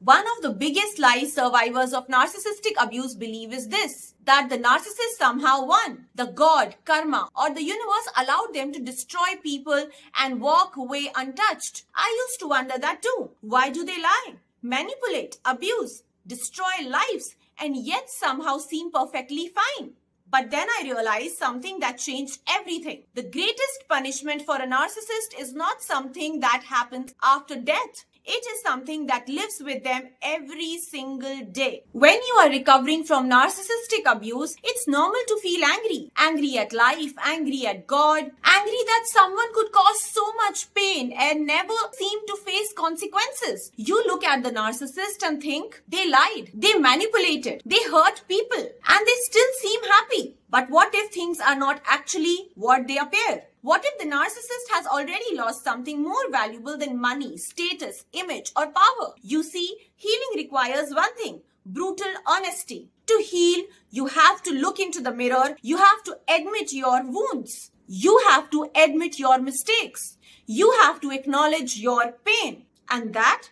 One of the biggest lies survivors of narcissistic abuse believe is this, that the narcissist somehow won. The God, karma, or the universe allowed them to destroy people and walk away untouched. I used to wonder that too. Why do they lie, manipulate, abuse, destroy lives, and yet somehow seem perfectly fine? But then I realized something that changed everything. The greatest punishment for a narcissist is not something that happens after death. It is something that lives with them every single day. When you are recovering from narcissistic abuse, it's normal to feel angry. Angry at life, angry at God, angry that someone could cause so much pain and never seem to face consequences. You look at the narcissist and think, they lied, they manipulated, they hurt people, and they still seem happy. But what if things are not actually what they appear? What if the narcissist has already lost something more valuable than money, status, image, or power? You see, healing requires one thing: brutal honesty. To heal, you have to look into the mirror. You have to admit your wounds. You have to admit your mistakes. You have to acknowledge your pain. And that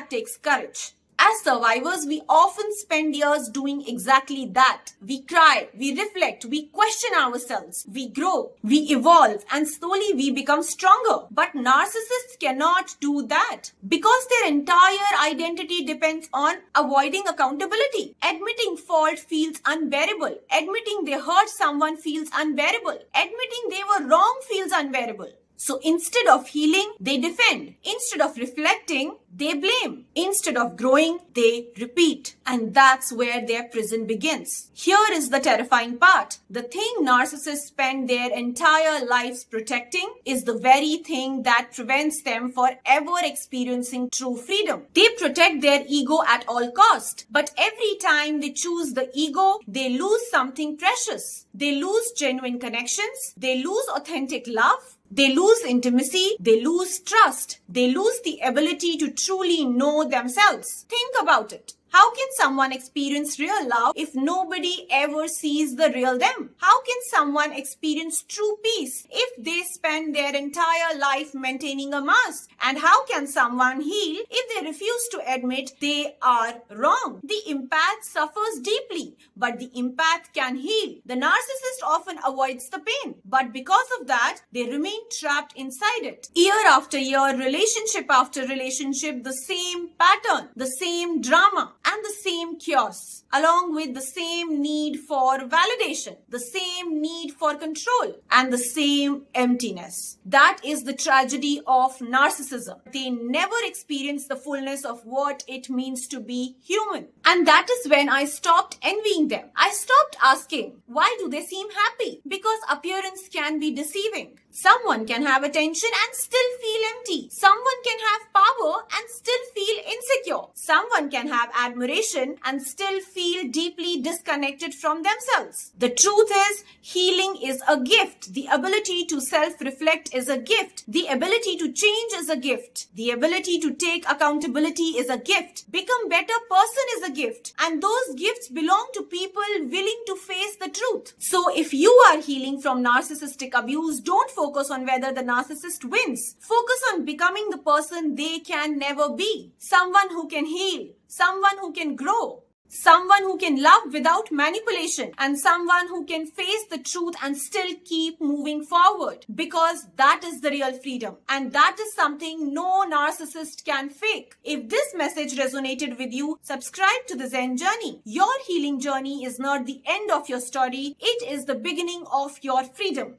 takes courage. As survivors, we often spend years doing exactly that. We cry, we reflect, we question ourselves, we grow, we evolve, and slowly we become stronger. But narcissists cannot do that because their entire identity depends on avoiding accountability. Admitting fault feels unbearable. Admitting they hurt someone feels unbearable. Admitting they were wrong feels unbearable. So instead of healing, they defend. Instead of reflecting, they blame. Instead of growing, they repeat. And that's where their prison begins. Here is the terrifying part. The thing narcissists spend their entire lives protecting is the very thing that prevents them from ever experiencing true freedom. They protect their ego at all cost. But every time they choose the ego, they lose something precious. They lose genuine connections. They lose authentic love. They lose intimacy, they lose trust, they lose the ability to truly know themselves. Think about it. How can someone experience real love if nobody ever sees the real them? How can someone experience true peace if they spend their entire life maintaining a mask? And how can someone heal if they refuse to admit they are wrong? The empath suffers deeply, but the empath can heal. The narcissist often avoids the pain, but because of that, they remain trapped inside it. Year after year, relationship after relationship, the same pattern, the same drama, and the same chaos, along with the same need for validation, the same need for control, and the same emptiness. That is the tragedy of narcissism. They never experience the fullness of what it means to be human. And that is when I stopped envying them. I stopped asking, why do they seem happy? Because appearance can be deceiving. Someone can have attention and still feel empty. Someone can have power and still feel insecure. Someone can have admiration and still feel deeply disconnected from themselves. The truth is, healing is a gift. The ability to self-reflect is a gift. The ability to change is a gift. The ability to take accountability is a gift. Become better person is a gift. And those gifts belong to people willing to face the truth. So if you are healing from narcissistic abuse, don't focus on whether the narcissist wins. Focus on becoming the person they can never be. Someone who can heal. Someone who can grow. Someone who can love without manipulation, and someone who can face the truth and still keep moving forward, because that is the real freedom, and that is something no narcissist can fake. If this message resonated with you, subscribe to the Zen Journey. Your healing journey is not the end of your story, it is the beginning of your freedom.